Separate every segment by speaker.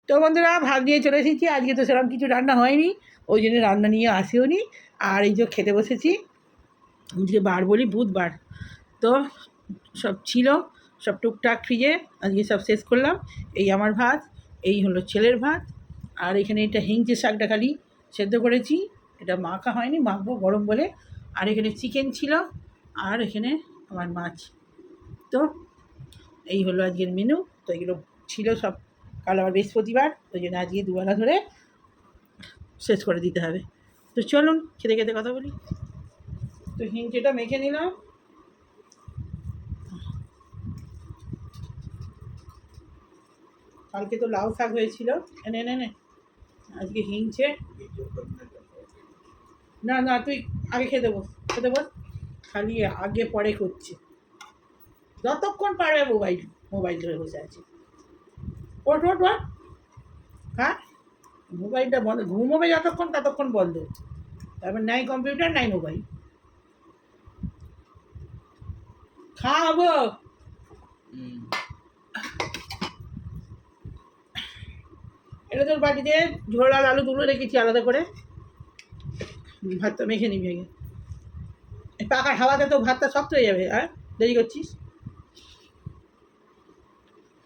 Speaker 1: তো বন্ধুরা ভাত নিয়ে চলে এসেছি। আজকে তো সেরকম কিছু রান্না হয়নি, ওই জন্য রান্না নিয়ে আসেও নি। আর এই যে খেতে বসেছি, আজকে বার বলি বুধবার, তো সব ছিল, সব টুকটাক ফ্রিজে আজকে সব শেষ করলাম। এই আমার ভাত, এই হলো ছেলের ভাত, আর এখানে এটা হিংচে শাকটা খালি সেদ্ধ করেছি, এটা মাখা হয়নি, মাখবো গরম বলে। আর এখানে চিকেন ছিল, আর এখানে আমার মাছ। তো এই হলো আজকের মেনু। তো এগুলো ছিল সব, কাল আবার বৃহস্পতিবার, ওই জন্য আজকে দুবেলা ধরে শেষ করে দিতে হবে। তো চলুন খেতে খেতে কথা বলি। তো হিংচেটা মেখে নিলাম, কালকে তো লাউ শাক হয়েছিল, এনে এনে নে, আজকে হিংচে। না না, তুই আগে খেতে বস, খেতে বস, খালি আগে পরে করছে, যতক্ষণ পারবে মোবাইল মোবাইল ধরে বসে আছে। ওঠ ওঠ ওঠ, হ্যাঁ, মোবাইলটা বন্ধ, ঘুমোবে যতক্ষণ ততক্ষণ বন্ধ, তারপর নাই কম্পিউটার নাই মোবাইল। খাবো, এটা তোর বাটিতে ঝোল আর আলু তুলে রেখেছি আলাদা করে, ভাতটা মেখে নিবি আগে। পাকা হাওয়াতে তো ভাতটা শক্ত হয়ে যাবে, আর দেরি করছিস।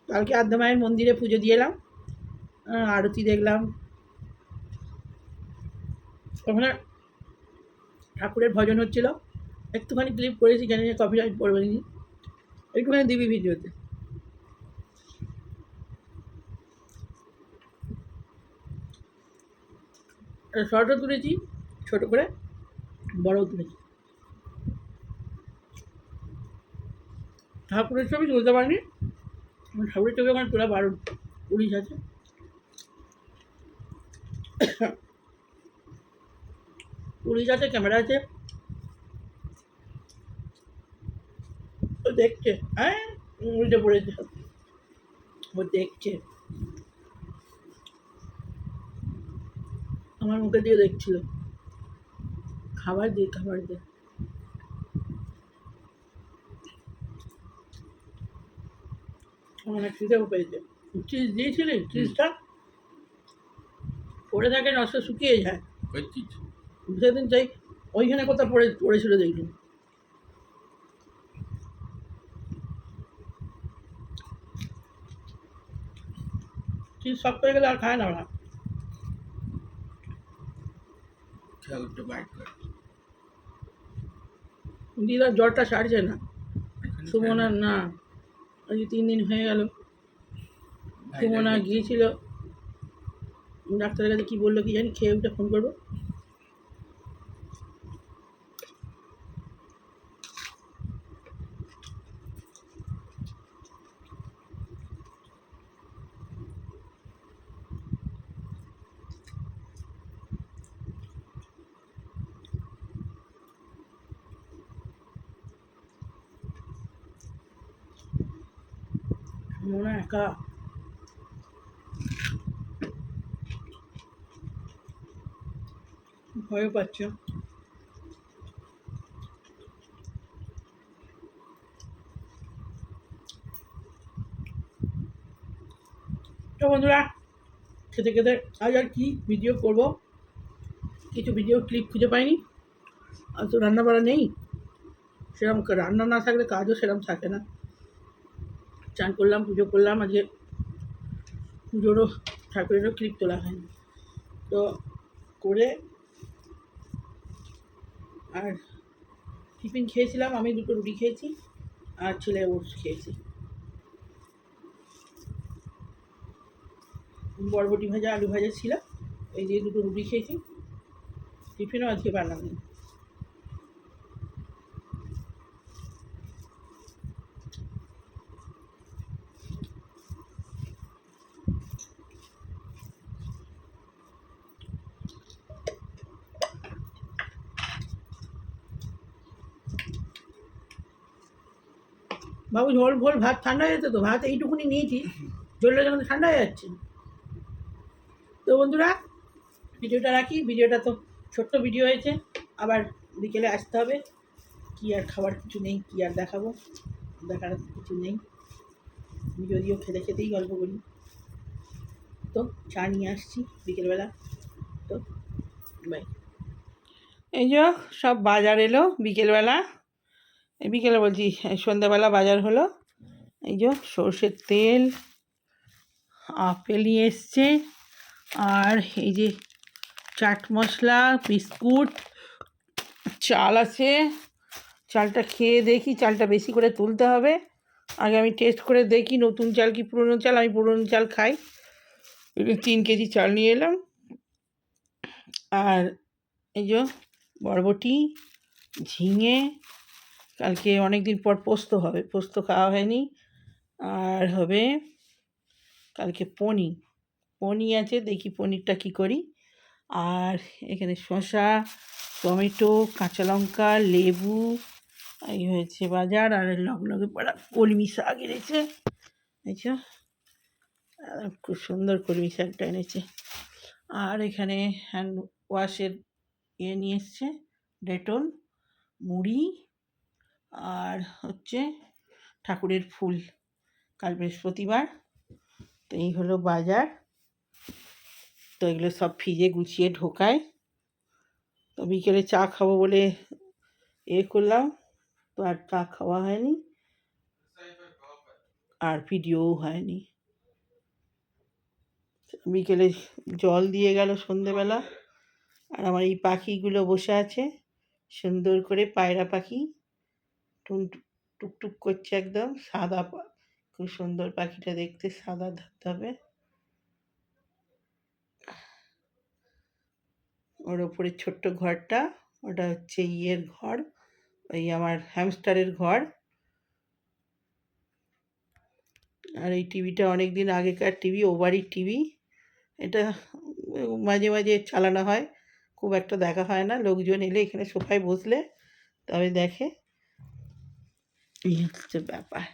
Speaker 1: কালকে আদ্যা মায়ের মন্দিরে পুজো দিয়ে এলাম, আরতি দেখলাম, ওখানে ঠাকুরের ভজন হচ্ছিল, একটুখানি ক্লিপ করেছি, জানি না কপিরাইট পড়বে নি, একটুখানি দিবি ভিডিওতে। শর্টও তুলেছি ছোটো করে, বড়ও তুলেছি। ঠাকুরের ছবি তুলতে পারিনি, ঠাকুরের ছবি ওখানে তোলা বারণ, পুলিশ আছে। পুলিশ আছে, ক্যামেরা আছে, ও দেখছে, হ্যাঁ উল্টে পড়েছে, ও দেখছে, আমার মুখে দিয়ে দেখছিল, খাবার দে খাবার দে। আমার খিদেও পেয়েছে, চিজ দিয়েছিলি, চিজটা পড়ে থাকে, নষ্ট শুকিয়ে যায়, সেদিন চাই ওইখানে কোথাও পড়েছিল দেখলাম। চিজ শক্ত হয়ে গেলে আর খায় না ওরা। দিদার জ্বরটা সারছে না, সুমনার না, আজকে 3 দিন হয়ে গেল। সুমনা গিয়েছিল ডাক্তারের কাছে, কী বললো কি জানি, খেয়ে উঠে ফোন করবো। মনে একা, ভয় পাচ্ছে। তো বন্ধুরা, খেতে খেতে আজ আর কি ভিডিও করব, কিছু ভিডিও ক্লিপ খুঁজে পাইনি, আর তো রান্না বাড়া নেই সেরকম, রান্না না থাকলে কাজও সেরকম থাকে না। চান করলাম, পুজো করলাম, আজকে পুজোরও ঠাকুরেরও ক্লিপ তোলা হয়নি, তো করে আর টিফিন খেয়েছিলাম, আমি 2টো রুটি খেয়েছি, আর ছেলে ওটস খেয়েছি। বরবটি ভাজা আলু ভাজা ছিল, এই দিয়ে 2টো রুটি খেয়েছি, টিফিনও আজকে বানালাম না। বাবু ঝোল ভোল ভাত ঠান্ডা হয়ে যেত, তো ভাত এইটুকুনি নিয়েছি, ঝোলটা যখন ঠান্ডা হয়ে যাচ্ছে। তো বন্ধুরা, ভিডিওটা রাখি, ভিডিওটা তো ছোট্ট ভিডিও হয়েছে, আবার বিকেলে আসতে হবে, কী আর খাবার কিছু নেই, কী আর দেখাবো, দেখার কিছু নেই, যদিও খেতে খেতেই গল্প করি। তো চা নিয়ে আসছি বিকেলবেলা। তো বাই। এই যে সব বাজার এলো বিকেলবেলা, বিকেলে বলছি সন্ধ্যাবেলা বাজার হলো। এই যে সর্ষের তেল, আপেল নিয়ে এসছে, আর এই যে চাট মশলা, বিস্কুট, চাল আছে। চালটা খেয়ে দেখি, চালটা বেশি করে তুলতে হবে। আগে আমি টেস্ট করে দেখি নতুন চাল কি পুরনো চাল। আমি পুরনো চাল খাই। 3 কেজি চাল নিয়ে এলাম। আর এই যে বরবটি, ঝিঙে, কালকে অনেক দিন পর পোস্ত হবে, পোস্ত খাওয়া হয়নি। আর হবে কালকে পনির আছে, দেখি পনিরটা কী করি। আর এখানে শসা, টমেটো, কাঁচা লঙ্কা, লেবু, এই হয়েছে বাজার। আর লগে পড়া কলমি শাক এনেছে। আচ্ছা, খুব সুন্দর কলমি শাকটা এনেছে। আর এখানে হ্যান্ড ওয়াশের নিয়ে এসছে, ডেটল, মুড়ি, আর হচ্ছে ঠাকুরের ফুল, কাল বৃহস্পতিবার। তো এই হলো বাজার। তো এগুলো সব ফ্রিজে গুছিয়ে ঢোকায়। তো বিকেলে চা খাবো বলে করলাম, তো আর চা খাওয়া হয়নি, আর ভিডিওও হয়নি। বিকেলে জল দিয়ে গেল সন্ধেবেলা। আর আমার এই পাখিগুলো বসে আছে সুন্দর করে, পায়রা পাখি টুকটুক করছে, একদম সাদা, খুব সুন্দর পাখিটা দেখতে, সাদা ধবধবে। ওর ওপরে ছোট্ট ঘরটা, ওটা হচ্ছে ঘর, ওই আমার হ্যামস্টারের ঘর। আর এই টিভিটা অনেক দিন আগেকার টিভি, ও বাড়ির টিভি। এটা মাঝে মাঝে চালানো হয়, খুব একটা দেখা হয় না। লোকজন এলে এখানে সোফায় বসলে তবে দেখে, এই হচ্ছে ব্যাপার।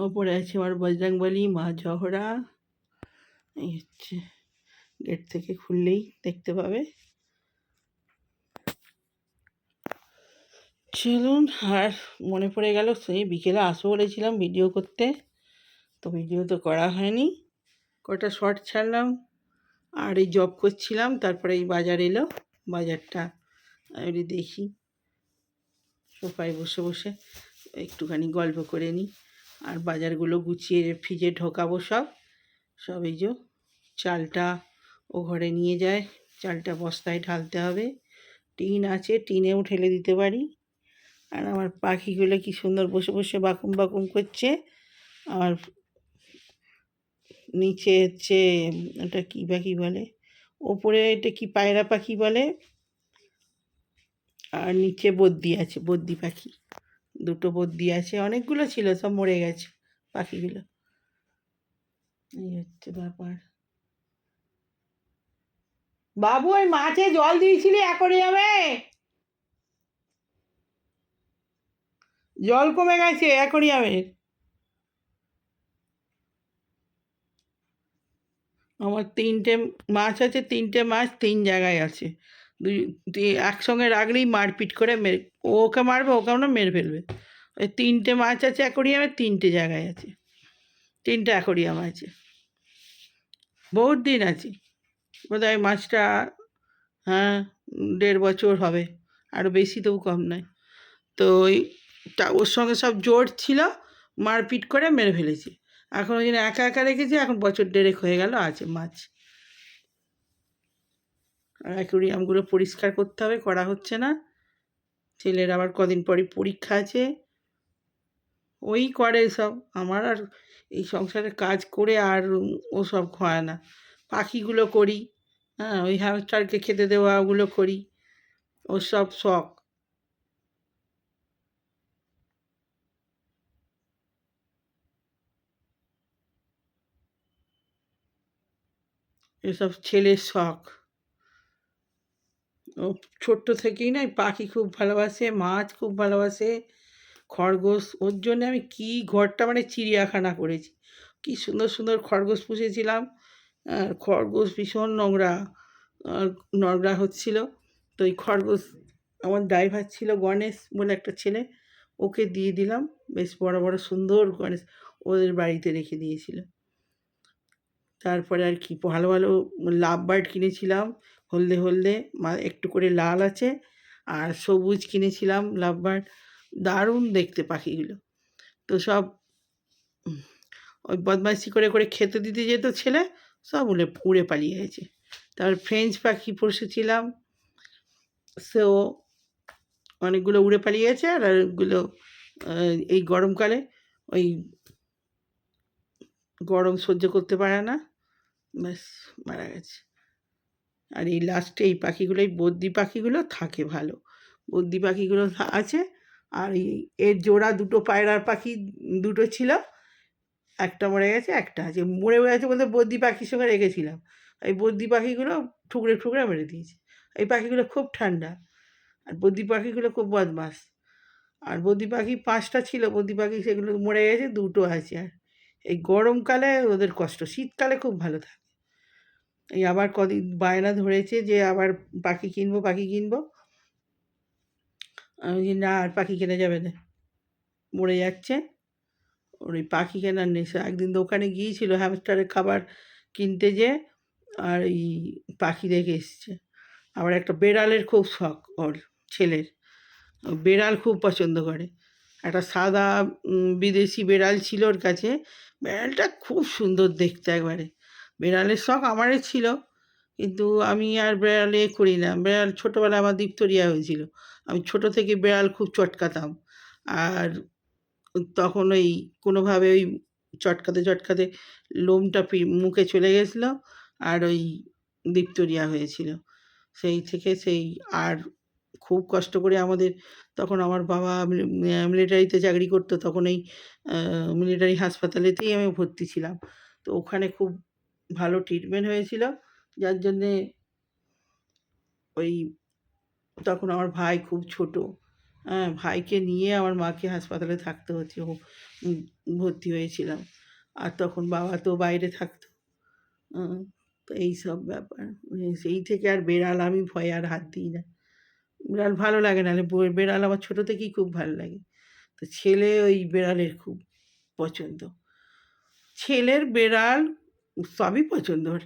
Speaker 1: ওপরে আছে আমার বজরংবলী, মা জহরা। এই হচ্ছে, গেট থেকে খুললেই দেখতে পাবে। চলুন, আর মনে পড়ে গেল সেই বিকেলে আসবো বলেছিলাম ভিডিও করতে, তো ভিডিও তো করা হয়নি। কটা শর্ট ছাড়লাম, আর এই জব করছিলাম, তারপরে এই বাজার এলো, বাজারটা আমি দেখি, সোফায় বসে বসে একটুখানি গল্প করে নিই। আর বাজারগুলো গুছিয়ে ফ্রিজে ঢোকাবো সব। এই যে চালটা ও ঘরে নিয়ে যায়, চালটা বস্তায় ঢালতে হবে। টিন আছে, টিনেও ঢেলে দিতে পারি। আর আমার পাখিগুলো কি সুন্দর বসে বসে বাকুম বাকুম করছে। আর নিচে হচ্ছে ওটা কী পাখি বলে, ওপরে এটা কি পায়রা পাখি বলে, আর নিচে বদ্যি আছে, বদ্যি পাখি, দুটো বদ্যি আছে। অনেকগুলো ছিল, সব মরে গেছে পাখিগুলো। এই হচ্ছে ব্যাপার। বাবু, ওই মাছে জল দিয়েছিলি অ্যাকোরিয়ামে? জল কমে গেছে অ্যাকোরিয়ামের। আমার 3টে মাছ আছে, 3টে মাছ 3 জায়গায় আছে। একসঙ্গে রাখলেই মারপিট করে মেরে, ওকে মারবে, ওকে আমরা মেরে ফেলবে। ওই 3টে মাছ আছে অ্যাকোরিয়ামে, 3টে জায়গায় আছে, 3টে অ্যাকোরিয়াম আছে। বহুত দিন আছে, বোধহয় মাছটা, হ্যাঁ, 1.5 বছর হবে, আরও বেশি, তবু কম নয়। তো ওর সঙ্গে সব জোর ছিল, মারপিট করে মেরে ফেলেছি। এখন ওই জন্য একা একা রেখেছি, এখন 1.5 বছর হয়ে গেল আছে মাছ। আর অ্যাকোরিয়ামগুলো পরিষ্কার করতে হবে, করা হচ্ছে না। ছেলের আবার কদিন পরই পরীক্ষা আছে, ওই করে সব। আমার আর এই সংসারের কাজ করে আর ওসব হয় না। পাখিগুলো করি, হ্যাঁ, ওই হ্যামস্টারকে খেতে দেওয়া, ওগুলো করি, ওর সব শখ। এসব ছেলের শখ। ও ছোট্ট থেকেই না পাখি খুব ভালোবাসে, মাছ খুব ভালোবাসে, খরগোশ। ওর জন্য আমি কি ঘরটা মানে চিড়িয়াখানা করেছি। কি সুন্দর সুন্দর খরগোশ পুষেছিলাম। খরগোশ ভীষণ নোংরা, নোংরা হচ্ছিল। তো ওই খরগোশ, আমার ড্রাইভার ছিল গণেশ বলে একটা ছেলে, ও ওকে দিয়ে দিলাম, বেশ বড় বড় সুন্দর গণেশ ওদের বাড়িতে রেখে দিয়েছিল। তারপরে আর কি ভালো ভালো লাভ বার্ড কিনেছিলাম, হলদে হলদে একটু করে লাল আছে, আর সবুজ কিনেছিলাম লাভ বার্ড, দারুণ দেখতে পাখিগুলো। তো সব ওই বদমাইশি করে করে খেতে দিতে যেত ছেলে, সব উড়ে পালিয়ে গেছে। তারপর ফ্রেঞ্চ পাখি পুষেছিলাম, সেও অনেকগুলো উড়ে পালিয়ে গেছে, আর ওগুলো এই গরমকালে ওই গরম সহ্য করতে পারে না, ব্যাস মারা গেছে। আর এই লাস্টে এই পাখিগুলো, এই বদ্রি পাখিগুলো থাকে ভালো, বদ্রি পাখিগুলো আছে। আর এর জোড়া দুটো পায়রার পাখি দুটো ছিল, একটা মরে গেছে, একটা আছে। মরে গেছে বলতে বদ্রি পাখির সঙ্গে রেখেছিলাম, এই বদ্রি পাখিগুলো ঠুকরে ঠুকরে মেরে দিয়েছে। এই পাখিগুলো খুব ঠান্ডা, আর বদ্রি পাখিগুলো খুব বদমাস। আর বদ্রি পাখি 5টা ছিল, বদ্রি পাখি সেগুলো মরে গেছে, দুটো আছে। আর এই গরমকালে ওদের কষ্ট, শীতকালে খুব ভালো থাকে। এই আবার কদিন বায়না ধরেছে যে আবার পাখি কিনবো, পাখি কিনবো। আমি না, আর পাখি কেনা যাবে না, মরে যাচ্ছে। ওর ওই পাখি কেনার নেশা। একদিন দোকানে গিয়েছিল হ্যামস্টারের খাবার কিনতে, যে আর এই পাখি দেখে এসছে। আবার একটা বেড়ালের খুব শখ ওর ছেলের, বেড়াল খুব পছন্দ করে। একটা সাদা বিদেশি বেড়াল ছিল ওর কাছে, বেড়ালটা খুব সুন্দর দেখতে একবারে। বেড়ালের শখ আমারও ছিল, কিন্তু আমি আর বেড়ালে করি না। বেড়াল ছোটোবেলায় আমার ডিপথেরিয়া হয়েছিল, আমি ছোটো থেকে বেড়াল খুব চটকাতাম। আর তখন ওই কোনোভাবে ওই চটকাতে চটকাতে লোমটা মুখে চলে গেছিলো, আর ওই ডিপথেরিয়া হয়েছিল। সেই থেকে সেই আর খুব কষ্ট করে আমাদের, তখন আমার বাবা মিলিটারিতে চাকরি করতো, তখন এই মিলিটারি হাসপাতালেতেই আমি ভর্তি ছিলাম। তো ওখানে খুব ভালো ট্রিটমেন্ট হয়েছিল, যার জন্যে ওই তখন আমার ভাই খুব ছোট, হ্যাঁ, ভাইকে নিয়ে আমার মাকে হাসপাতালে থাকতে হচ্ছে, ভর্তি হয়েছিলাম। আর তখন বাবা তো বাইরে থাকতো। তো এইসব ব্যাপার, সেই থেকে আর বেড়াল আমি ভয়ে আর হাত দিই না। বিড়াল ভালো লাগে, নাহলে বেড়াল আমার ছোটো থেকেই খুব ভালো লাগে। তো ছেলে ওই বেড়ালের খুব পছন্দ, ছেলের বেড়াল সবই পছন্দ ওর।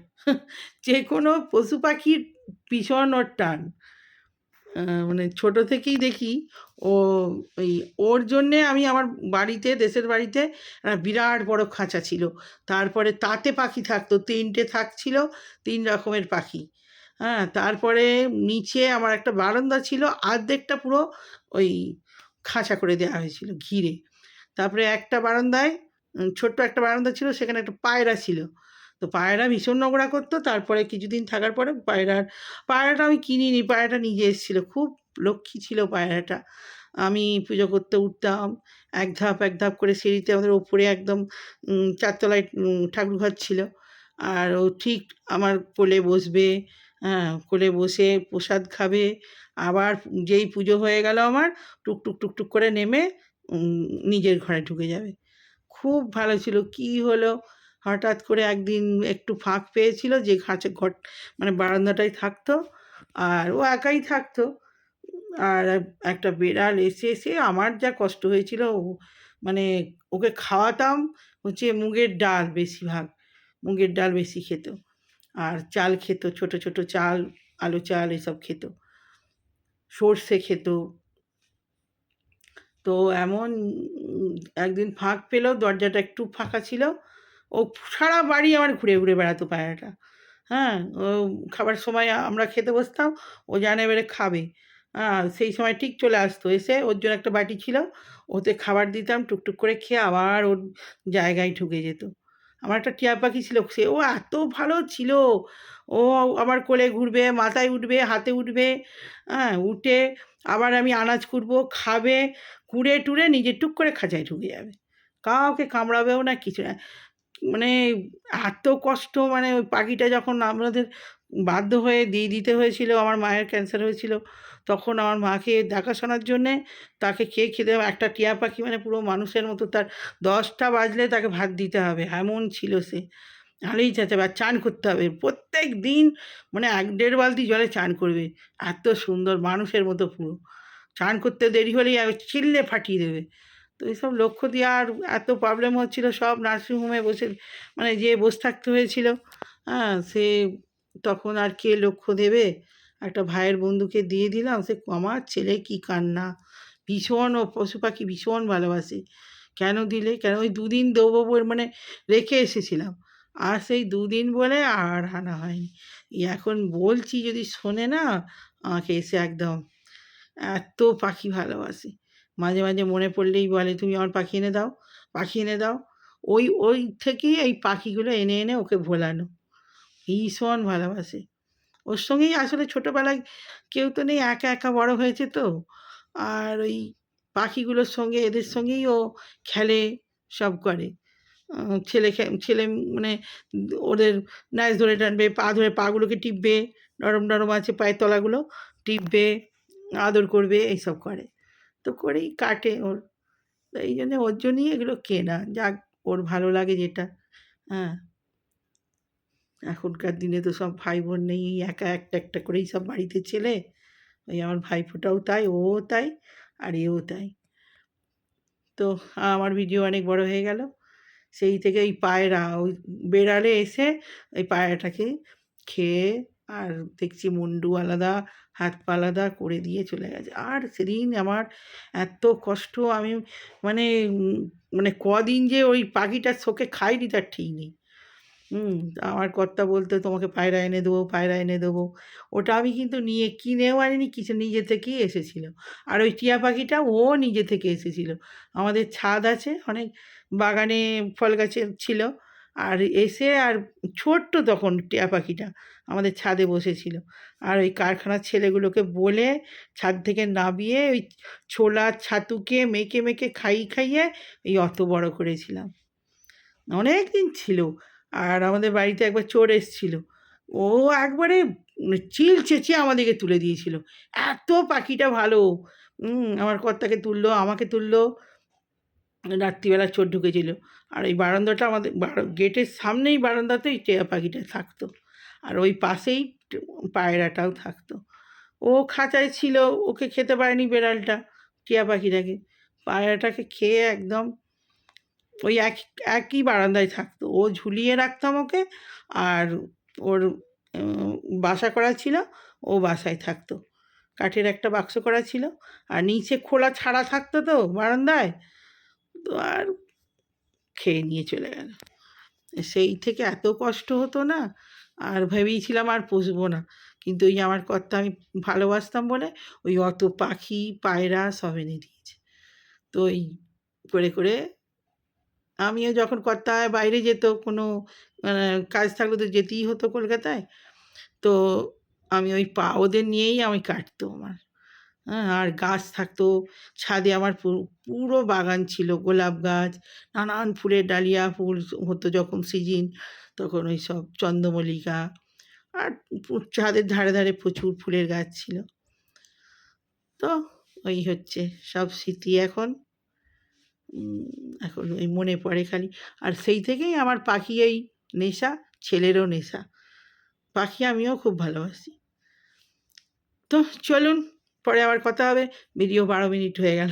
Speaker 1: যে কোনো পশু পাখির ভীষণ ওর টান। মানে ছোটো থেকেই দেখি ও, ওই ওর জন্যে আমি আমার বাড়িতে, দেশের বাড়িতে একটা বিরাট বড় খাঁচা ছিল, তারপরে তাতে পাখি থাকতো, 3টে থাকছিল, 3 রকমের পাখি। হ্যাঁ, তারপরে নিচে আমার একটা বারান্দা ছিল, অর্ধেকটা পুরো ওই খাঁচা করে দেওয়া হয়েছিল ঘিরে। তারপরে একটা বারান্দায় ছোট্ট একটা বারান্দা ছিল, সেখানে একটা পায়রা ছিল। তো পায়রা ভীষণ নোংরা করতো। তারপরে কিছুদিন থাকার পরে পায়রাটা আমি কিনিনি, পায়রাটা নিজে এসেছিলো, খুব লক্ষ্মী ছিল পায়রাটা। আমি পুজো করতে উঠতাম, এক ধাপ এক ধাপ করে সিঁড়িতে, আমাদের ওপরে একদম 4 তলায় ঠাকুরঘর ছিল। আর ও ঠিক আমার কোলে বসবে, হ্যাঁ, কোলে বসে প্রসাদ খাবে। আবার যেই পুজো হয়ে গেল আমার, টুকটুক টুকটুক করে নেমে নিজের ঘরে ঢুকে যাবে। খুব ভালো ছিল। কী হলো, হঠাৎ করে একদিন একটু ফাঁক পেয়েছিল, যে ঘর মানে বারান্দাটায় থাকতো, আর ও একাই থাকতো। আর একটা বেড়াল এসে আমার যা কষ্ট হয়েছিল, মানে ওকে খাওয়াতাম হচ্ছে মুগের ডাল, বেশিরভাগ মুগের ডাল বেশি খেত, আর চাল খেত, ছোট ছোট চাল, আলো চাল এসব খেত, সর্ষে খেত। তো এমন একদিন ফাঁক পেল, দরজাটা একটু ফাঁকা ছিল, ও সারা বাড়ি আমার ঘুরে ঘুরে বেড়াতো পায়রাটা। হ্যাঁ, ও খাবার সময় আমরা খেতে বসতাম, ও জানে এবারে খাবে, সেই সময় ঠিক চলে আসতো, এসে ওর জন্য একটা বাটি ছিল, ওতে খাবার দিতাম, টুকটুক করে খেয়ে আবার ওর জায়গায় ঢুকে যেত। আমার একটা টিয়া পাখি ছিল, ও এত ভালো ছিল, ও আমার কোলে ঘুরবে, মাথায় উঠবে, হাতে উঠবে, উঠে আবার আমি আনাজ কুটবো, খাবে, কুড়ে টুড়ে নিজে টুক করে খাঁচায় ঢুকে যাবে, কাউকে কামড়াবেও না, কিছু না। মানে এত কষ্ট, মানে ওই পাখিটা যখন আমাদের বাধ্য হয়ে দিয়ে দিতে হয়েছিল, আমার মায়ের ক্যান্সার হয়েছিল, তখন আমার মাকে দেখাশোনার জন্যে তাকে খেতে হবে। একটা টিয়া পাখি মানে পুরো মানুষের মতো, তার 10টা বাজলে তাকে ভাত দিতে হবে, এমন ছিল সে। হালেই চেঁচাবে, আর চান করতে হবে প্রত্যেক দিন, মানে 1-1.5 বালতি জলে চান করবে, এত সুন্দর মানুষের মতো পুরো। চান করতে দেরি হলেই চিল্লে ফাটিয়ে দেবে। তো এইসব লক্ষ্য দিয়ে আর এত প্রবলেম হচ্ছিল, সব নার্সিংহোমে বসে মানে যেয়ে বসে থাকতে হয়েছিল। হ্যাঁ, সে তখন আর কে লক্ষ্য দেবে? একটা ভাইয়ের বন্ধুকে দিয়ে দিলাম, সে আমার ছেলে কি কান্না! ভীষণ ও পশু পাখি ভীষণ ভালোবাসে। কেন দিলে? কেন ওই দুদিন দেবো বলে মানে রেখে এসেছিলাম। আর সেই দুদিন বলে আর আনা হয়নি। এখন বলছি যদি শোনে না, আমাকে এসে একদম এত পাখি ভালোবাসে। মাঝে, মাঝে মনে পড়লেই বলে, "তুমি আমার পাখি এনে দাও, পাখি এনে দাও।" ওই থেকেই এই পাখিগুলো এনে, এনে ওকে ভোলানো। ভীষণ ভালোবাসে। ওর সঙ্গেই আসলে ছোটোবেলায় কেউ তো নেই, একা, একা বড় হয়েছে তো। আর ওই পাখিগুলোর সঙ্গে এদের সঙ্গেই ও খেলে, সব করে। ছেলে মানে ওদের নেজ ধরে টানবে, পা ধরে পাগুলোকে টিপবে, নরম, নরম আছে পায়ের তলাগুলো, টিপবে, আদর করবে, এইসব করে। তো করেই কাটে ওর। তো এই জন্যে ওর জন্যই এগুলো কেনা। যাক, ওর ভালো লাগে যেটা। হ্যাঁ, এখনকার দিনে তো সব ভাই বোন নেই, এই একা একটা, একটা করেই সব বাড়িতে ছেলে। ওই আমার ভাইফোঁটাও তাই, ওও তাই, আর এও তাই। তো আমার ভিডিও অনেক বড় হয়ে গেল। সেই থেকে ওই পায়রা, ওই বেড়ালে এসে ওই পায়রাটাকে খেয়ে আর দেখছি মুন্ডু আলাদা, হাত পা আলাদা করে দিয়ে চলে গেছে। আর সেদিন আমার এত কষ্ট, আমি মানে মানে কদিন যে ওই পাখিটার শোকে খাইনি তার ঠিক নেই। আমার কর্তা বলতো, "তোমাকে পায়রা এনে দেবো, পায়রা এনে দেবো।" ওটা আমি কিন্তু কিনেও আনিনি, কিছু নিজে থেকেই এসেছিল। আর ওই টিয়া পাখিটা ও নিজে থেকে এসেছিল। আমাদের ছাদ আছে, অনেক বাগানে ফল গাছের ছিল। আর এসে আর ছোট্ট তখন টিয়া পাখিটা আমাদের ছাদে বসেছিল। আর ওই কারখানার ছেলেগুলোকে বলে ছাদ থেকে নামিয়ে ওই ছোলা ছাতুকে মেখে, মেখে খাইয়ে, খাইয়ে এই অত বড় করেছিলাম। অনেকদিন ছিল। আর আমাদের বাড়িতে একবার চোর এসেছিল। ও একবারে চিল চেঁচিয়ে আমাদেরকে তুলে দিয়েছিল। এত পাখিটা ভালো। আমার কর্তাকে তুললো, আমাকে তুললো। রাত্রিবেলা চোর ঢুকেছিল। আর এই বারান্দাটা আমাদের গেটের সামনেই বারান্দাতেই টিয়া পাখিটা থাকতো। আর ওই পাশেই পায়রাটাও থাকতো। ও খাঁচায় ছিল, ওকে খেতে পারেনি বেড়ালটা, টিয়া পাখিটাকে। পায়রাটাকে খেয়ে একদম ওই একই বারান্দায় থাকতো। ও ঝুলিয়ে রাখতাম ওকে, আর ওর বাসা করা ছিল, ও বাসায় থাকতো। কাঠের একটা বাক্স করা ছিল, আর নিচে খোলা ছাড়া থাকতো তো বারান্দায়। তো আর খেয়ে নিয়ে চলে গেল। সেই থেকে এত কষ্ট হতো না, আর ভেবেইছিলাম আর পুষবো না। কিন্তু ওই আমার কর্তা, আমি ভালোবাসতাম বলে ওই অত পাখি, পায়রা সব এনে দিয়েছে। তো এই করে, করে আমিও যখন কর্তা বাইরে যেত কোনো মানে কাজ থাকলে তো যেতেই হতো কলকাতায়। তো আমি ওই ওদের নিয়েই আমি কাটতো আমার। হ্যাঁ, আর গাছ থাকতো ছাদে আমার, পুরো বাগান ছিল। গোলাপ গাছ, নানান ফুলের ডালিয়া ফুল হতো যখন সিজন, তখন ওই সব চন্দ্রমল্লিকা। আর ছাদের ধারে, ধারে প্রচুর ফুলের গাছ ছিল। তো ওই হচ্ছে সব স্মৃতি এখন। এখন ওই মনে পড়ে খালি। আর সেই থেকেই আমার পাখি এই নেশা, ছেলেরও নেশা। পাখি আমিও খুব ভালোবাসি। তো চলুন, পরে আবার কথা হবে। ভিডিও 12 মিনিট হয়ে গেল।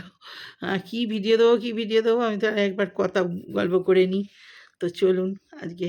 Speaker 1: কী ভিডিও দেবো, কী ভিডিও দেবো, আমি তো একবার কথা গল্প করে নিই। তো চলুন আজকে